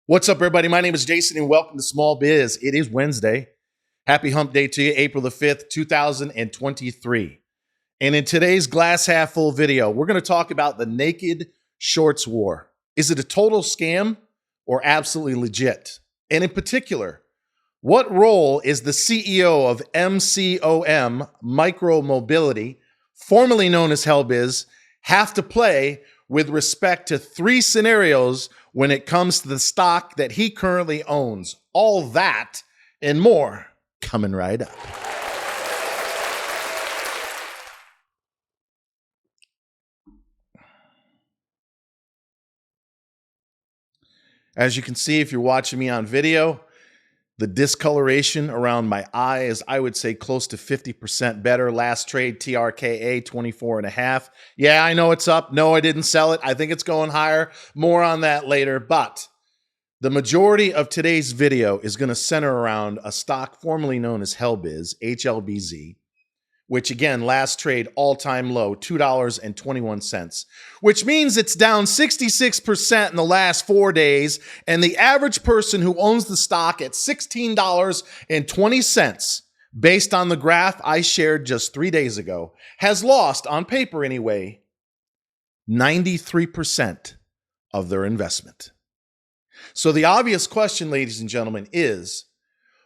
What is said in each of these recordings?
What's up, everybody? My name is Jason, and welcome to Small Biz. It is Wednesday. Happy hump day to you, April the 5th, 2023. And in today's glass half full video, we're going to talk about the naked shorts war. Is it a total scam or absolutely legit? And in particular, what role is the CEO of MCOM, Micro Mobility, formerly known as Hellbiz, have to play with respect to three scenarios when it comes to the stock that he currently owns? All that and more coming right up. As you can see, if you're watching me on video, the discoloration around my eye is, I would say, close to 50% better. Last trade, TRKA, 24.5. Yeah, I know it's up. No, I didn't sell it. I think it's going higher. More on that later. But the majority of today's video is going to center around a stock formerly known as Hellbiz, HLBZ, which again, last trade all-time low, $2.21, which means it's down 66% in the last 4 days. And the average person who owns the stock at $16.20, based on the graph I shared just 3 days ago, has lost, on paper anyway, 93% of their investment. So the obvious question, ladies and gentlemen, is,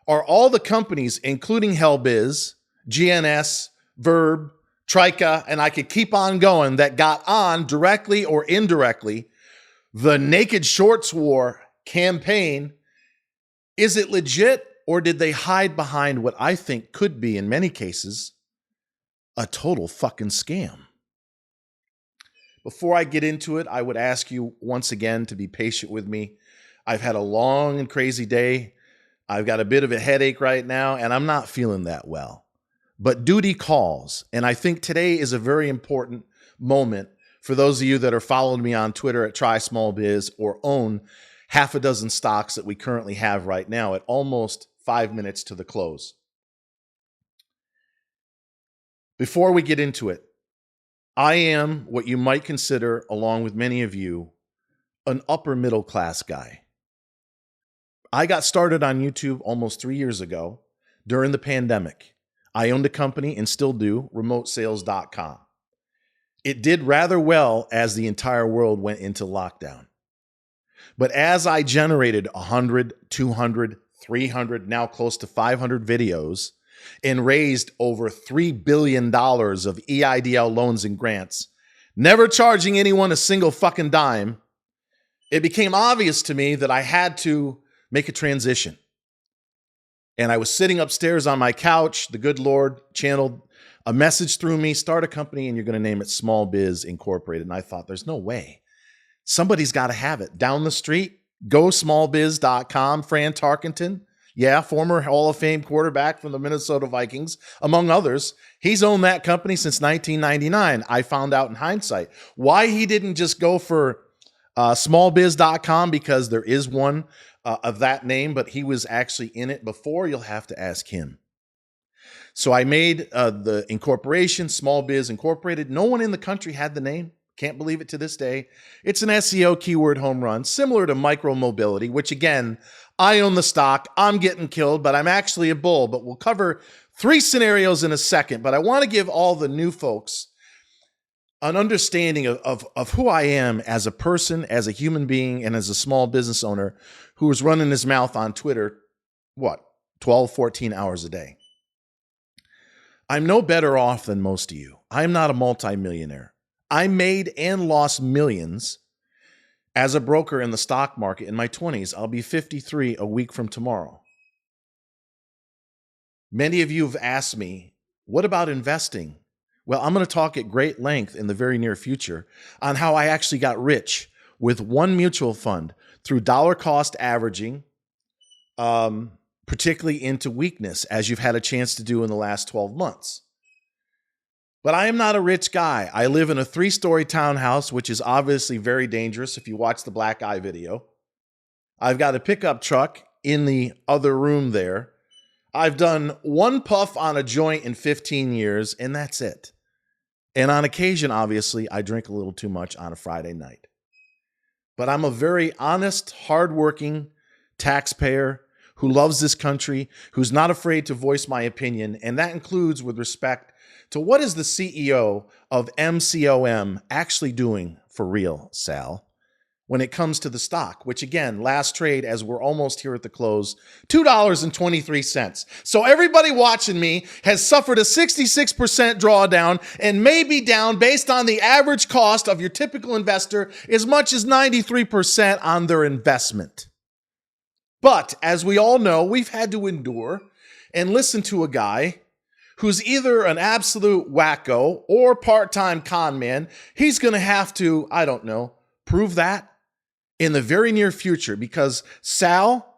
are all the companies, including Hellbiz, GNS, Verb, Trika, and I could keep on going, that got on directly or indirectly the naked shorts war campaign, is it legit, or did they hide behind what I think could be, in many cases, a total fucking scam? Before I get into it, I would ask you once again to be patient with me. I've had a long and crazy day. I've got a bit of a headache right now, and I'm not feeling that well. But duty calls, and I think today is a very important moment for those of you that are following me on Twitter at Try Small Biz or own half a dozen stocks that we currently have right now at almost 5 minutes to the close. Before we get into it, I am what you might consider, along with many of you, an upper middle class guy. I got started on YouTube almost 3 years ago during the pandemic. I owned a company and still do, remotesales.com. It did rather well as the entire world went into lockdown. But as I generated 100, 200, 300, now close to 500 videos and raised over $3 billion of EIDL loans and grants, never charging anyone a single fucking dime, it became obvious to me that I had to make a transition. And I was sitting upstairs on my couch. The good Lord channeled a message through me: start a company and you're going to name it Small Biz Incorporated. And I thought, there's no way. Somebody's got to have it. Down the street, GoSmallBiz.com, Fran Tarkenton. Yeah, former Hall of Fame quarterback from the Minnesota Vikings, among others. He's owned that company since 1999. I found out in hindsight why he didn't just go for smallbiz.com, because there is one of that name, but he was actually in it before. You'll have to ask him. So I made the incorporation, Small Biz Incorporated. No one in the country had the name. Can't believe it to this day. It's an SEO keyword home run, similar to Micro Mobility, which again, I own the stock. I'm getting killed, but I'm actually a bull. But we'll cover three scenarios in a second. But I want to give all the new folks an understanding of who I am as a person, as a human being, and as a small business owner who is running his mouth on Twitter, 12, 14 hours a day. I'm no better off than most of you. I'm not a multimillionaire. I made and lost millions as a broker in the stock market in my 20s. I'll be 53 a week from tomorrow. Many of you have asked me, what about investing? Well, I'm going to talk at great length in the very near future on how I actually got rich with one mutual fund through dollar cost averaging, particularly into weakness, as you've had a chance to do in the last 12 months. But I am not a rich guy. I live in a 3-story townhouse, which is obviously very dangerous if you watch the black eye video. I've got a pickup truck in the other room there. I've done one puff on a joint in 15 years, and that's it. And on occasion, obviously, I drink a little too much on a Friday night. but I'm a very honest, hardworking taxpayer who loves this country, who's not afraid to voice my opinion. And that includes with respect to what is the CEO of MCOM actually doing for real, Sal, when it comes to the stock, which again, last trade as we're almost here at the close, $2.23. So everybody watching me has suffered a 66% drawdown and may be down based on the average cost of your typical investor as much as 93% on their investment. But as we all know, we've had to endure and listen to a guy who's either an absolute wacko or part-time con man. He's going to have to, I don't know, prove that in the very near future, because Sal,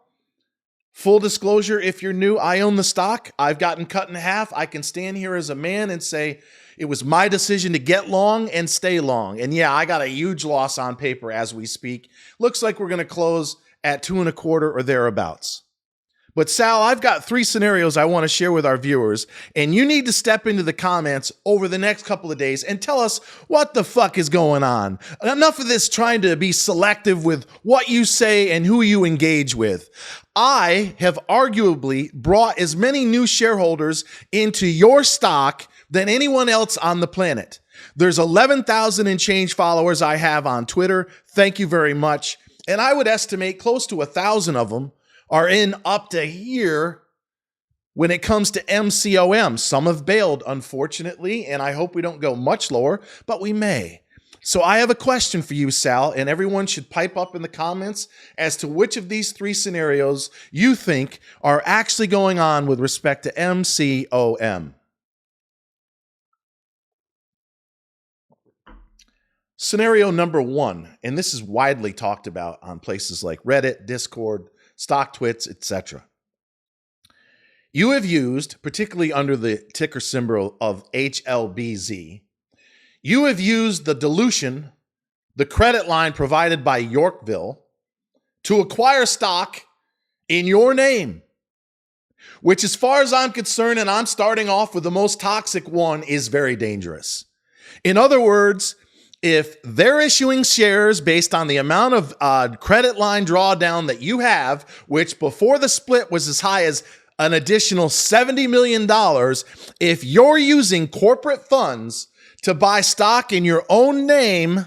full disclosure, if you're new, I own the stock. I've gotten cut in half. I can stand here as a man and say it was my decision to get long and stay long. And yeah, I got a huge loss on paper as we speak. Looks like we're going to close at 2.25 or thereabouts. But Sal, I've got 3 scenarios I want to share with our viewers, and you need to step into the comments over the next couple of days and tell us what the fuck is going on. Enough of this trying to be selective with what you say and who you engage with. I have arguably brought as many new shareholders into your stock than anyone else on the planet. There's 11,000 and change followers I have on Twitter. Thank you very much. And I would estimate close to 1,000 of them are in up to here when it comes to MCOM. Some have bailed, unfortunately, and I hope we don't go much lower, but we may. So I have a question for you, Sal, and everyone should pipe up in the comments as to which of these 3 scenarios you think are actually going on with respect to MCOM. Scenario number 1, and this is widely talked about on places like Reddit, Discord, StockTwits, etc. You have used, particularly under the ticker symbol of HLBZ, you have used the dilution, the credit line provided by Yorkville, to acquire stock in your name, which as far as I'm concerned, and I'm starting off with the most toxic one, is very dangerous. In other words, if they're issuing shares based on the amount of credit line drawdown that you have, which before the split was as high as an additional $70 million, if you're using corporate funds to buy stock in your own name,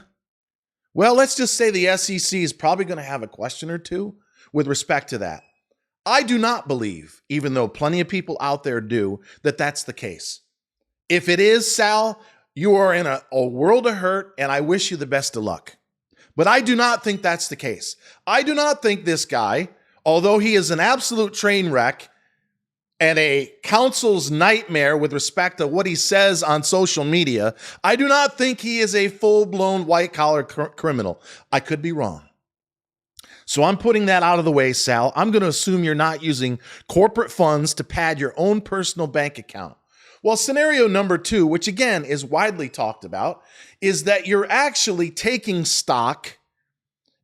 well, let's just say the SEC is probably going to have a question or two with respect to that. I do not believe, even though plenty of people out there do, that that's the case. If it is, Sal, you are in a world of hurt, and I wish you the best of luck. But I do not think that's the case. I do not think this guy, although he is an absolute train wreck and a counsel's nightmare with respect to what he says on social media, I do not think he is a full-blown white-collar criminal. I could be wrong. So I'm putting that out of the way, Sal. I'm going to assume you're not using corporate funds to pad your own personal bank account. Well, scenario number 2, which again is widely talked about, is that you're actually taking stock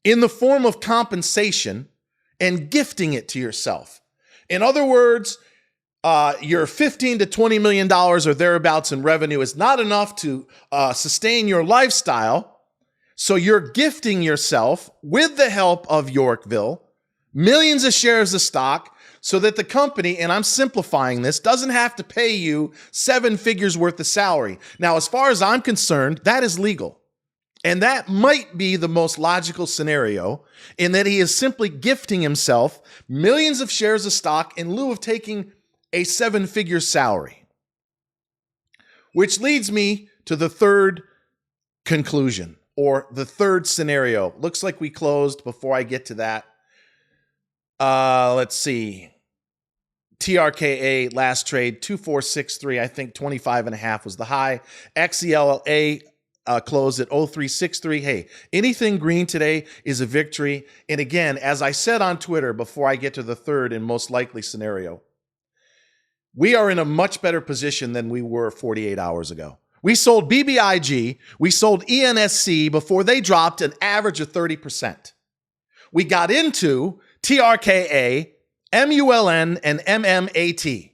in the form of compensation and gifting it to yourself. In other words, your $15 to $20 million or thereabouts in revenue is not enough to sustain your lifestyle. So you're gifting yourself, with the help of Yorkville, millions of shares of stock so that the company, and I'm simplifying this, doesn't have to pay you 7 figures worth of salary. Now, as far as I'm concerned, that is legal. And that might be the most logical scenario, in that he is simply gifting himself millions of shares of stock in lieu of taking a 7-figure salary. Which leads me to the third conclusion, or the third scenario. Looks like we closed before I get to that. Let's see. TRKA last trade 2463. I think 25.5 was the high. XELA closed at 0363. Hey, anything green today is a victory. And again, as I said on Twitter before I get to the third and most likely scenario, we are in a much better position than we were 48 hours ago. We sold BBIG, we sold ENSC before they dropped an average of 30%. We got into TRKA, MULN, and MMAT.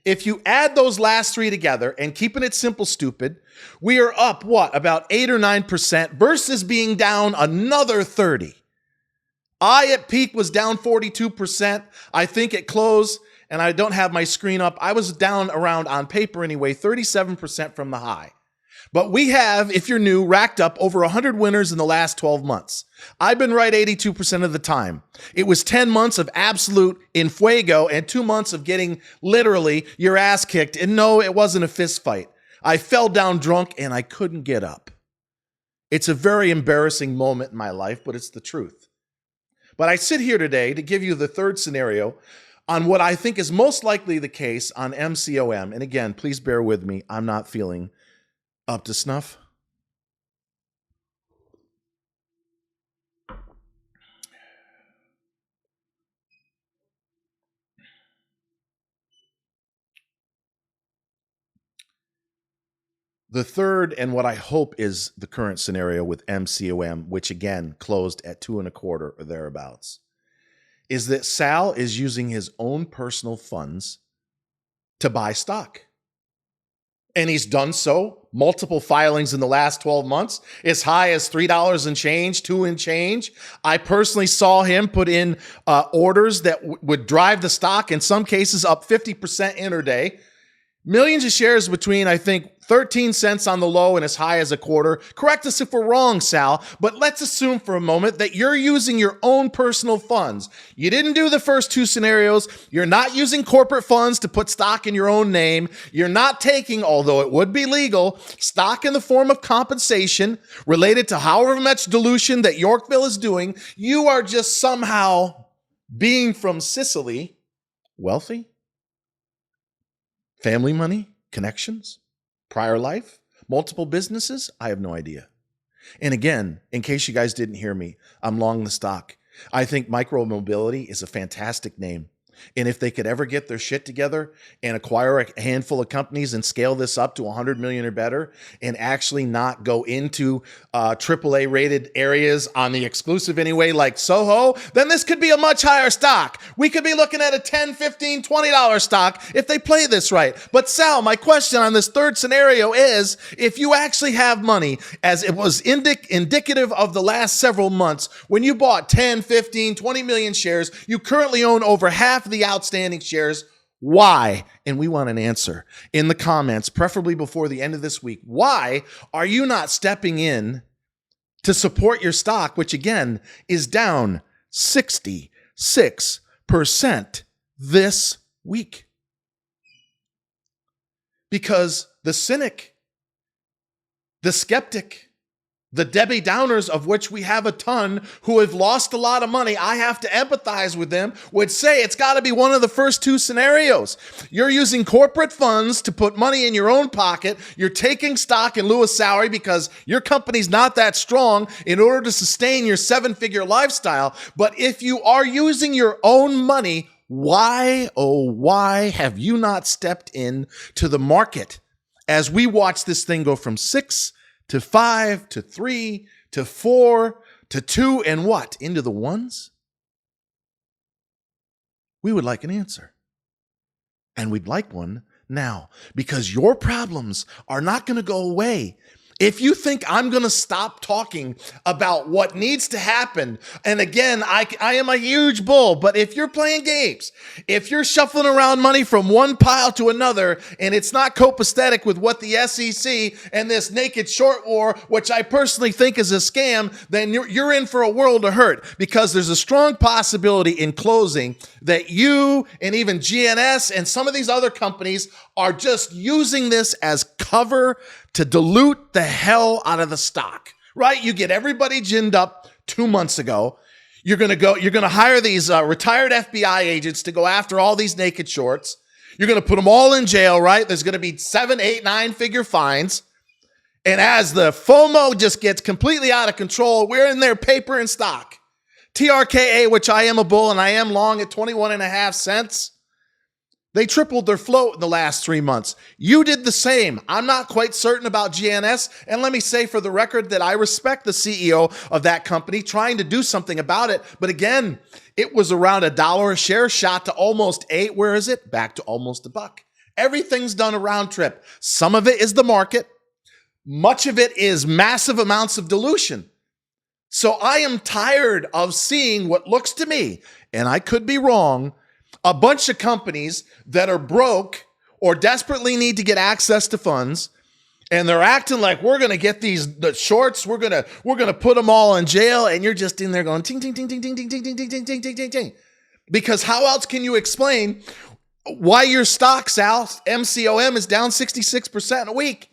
If you add those last 3 together, and keeping it simple, stupid, we are up, what, about 8 or 9% versus being down another 30. I at peak was down 42%. I think at close, and I don't have my screen up, I was down around, on paper anyway, 37% from the high. But we have, if you're new, racked up over 100 winners in the last 12 months. I've been right 82% of the time. It was 10 months of absolute in fuego and 2 months of getting literally your ass kicked. And no, it wasn't a fist fight. I fell down drunk and I couldn't get up. It's a very embarrassing moment in my life, but it's the truth. But I sit here today to give you the third scenario on what I think is most likely the case on MCOM. And again, please bear with me. I'm not feeling up to snuff. The third, and what I hope is the current scenario with MCOM, which again closed at 2.25 or thereabouts, is that Sal is using his own personal funds to buy stock. And he's done so, multiple filings in the last 12 months, as high as $3 and change, $2 and change. I personally saw him put in orders that would drive the stock, in some cases up 50% intraday. Millions of shares between, I think, 13 cents on the low and as high as a quarter. Correct us if we're wrong, Sal, but let's assume for a moment that you're using your own personal funds. You didn't do the first two scenarios. You're not using corporate funds to put stock in your own name. You're not taking, although it would be legal, stock in the form of compensation related to however much dilution that Yorkville is doing. You are just somehow, being from Sicily, wealthy. Family money, connections, prior life, multiple businesses? I have no idea. And again, in case you guys didn't hear me, I'm long the stock. I think micromobility is a fantastic name. And if they could ever get their shit together and acquire a handful of companies and scale this up to 100 million or better and actually not go into AAA rated areas on the exclusive anyway, like Soho, then this could be a much higher stock. We could be looking at a $10, $15, $20 stock if they play this right. But Sal, my question on this third scenario is, if you actually have money, as it was indicative of the last several months, when you bought 10, 15, 20 million shares, you currently own over half the outstanding shares. Why? And we want an answer in the comments, preferably before the end of this week. Why are you not stepping in to support your stock, which again is down 66% this week? Because the cynic, the skeptic, the Debbie Downers, of which we have a ton, who have lost a lot of money, I have to empathize with them, would say it's got to be one of the first two scenarios. You're using corporate funds to put money in your own pocket. You're taking stock in lieu of salary because your company's not that strong in order to sustain your 7-figure lifestyle. But if you are using your own money, why, oh, why have you not stepped in to the market as we watch this thing go from 6 to 5 to 3 to 4 to 2 and what? Into the ones? We would like an answer. And we'd like one now, because your problems are not going to go away. If you think I'm going to stop talking about what needs to happen, and again, I am a huge bull, but if you're playing games, if you're shuffling around money from one pile to another, and it's not copacetic with what the SEC and this naked short war, which I personally think is a scam, then you're in for a world of hurt, because there's a strong possibility in closing that you and even GNS and some of these other companies are just using this as cover to dilute the hell out of the stock, right? You get everybody ginned up 2 months ago. You're going to hire these retired FBI agents to go after all these naked shorts. You're going to put them all in jail, right? There's going to be 7, 8, 9-figure fines. And as the FOMO just gets completely out of control, we're in there paper and stock. TRKA, which I am a bull and I am long at 21.5 cents. They tripled their float in the last 3 months. You did the same. I'm not quite certain about GNS. And let me say for the record that I respect the CEO of that company trying to do something about it. But again, it was around $1 a share, shot to almost 8. Where is it? Back to almost $1. Everything's done a round trip. Some of it is the market. Much of it is massive amounts of dilution. So I am tired of seeing what looks to me, and I could be wrong, a bunch of companies that are broke or desperately need to get access to funds, and they're acting like we're going to get the shorts, we're going to put them all in jail, and you're just in there going ting ting ting ting ting ting ting ting ting ting ting ting ting ting. Because how else can you explain why your stock, Sal, MCOM, is down 66% in a week?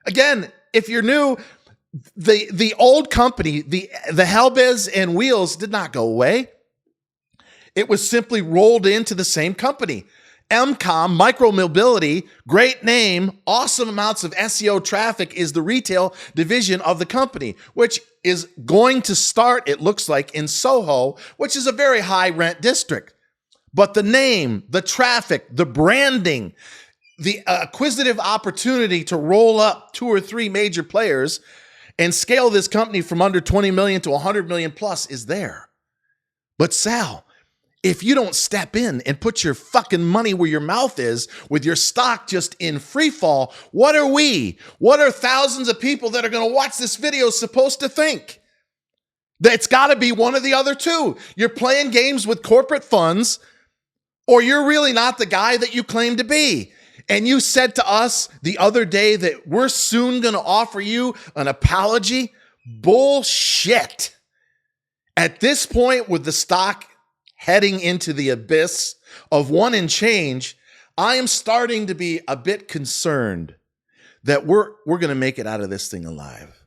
Again, if you're new, the old company, the Helbez and Wheels did not go away. It was simply rolled into the same company. MCOM, Micromobility, great name, awesome amounts of SEO traffic, is the retail division of the company, which is going to start, it looks like, in Soho, which is a very high rent district. But the name, the traffic, the branding, the acquisitive opportunity to roll up 2 or 3 major players and scale this company from under 20 million to 100 million plus is there. But Sal, if you don't step in and put your fucking money where your mouth is with your stock just in free fall, what are thousands of people that are going to watch this video supposed to think? It's got to be one of the other two. You're playing games with corporate funds, or you're really not the guy that you claim to be. And you said to us the other day that we're soon going to offer you an apology. Bullshit. At this point, with the stock heading into the abyss of 1 and change, I am starting to be a bit concerned that we're going to make it out of this thing alive.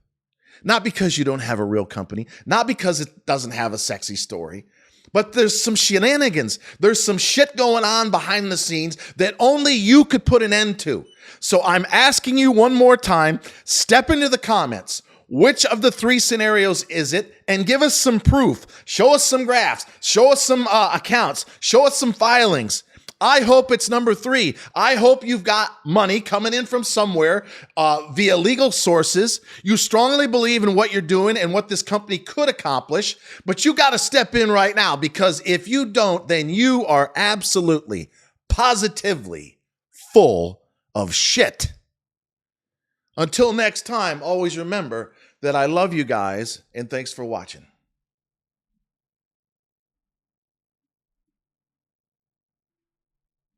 Not because you don't have a real company, not because it doesn't have a sexy story, but there's some shenanigans. There's some shit going on behind the scenes that only you could put an end to. So I'm asking you one more time, step into the comments. Which of the 3 scenarios is it? And give us some proof. Show us some graphs. Show us some accounts. Show us some filings. I hope it's number 3. I hope you've got money coming in from somewhere via legal sources. You strongly believe in what you're doing and what this company could accomplish, but you got to step in right now, because if you don't, then you are absolutely, positively full of shit. Until next time, always remember that I love you guys, and thanks for watching.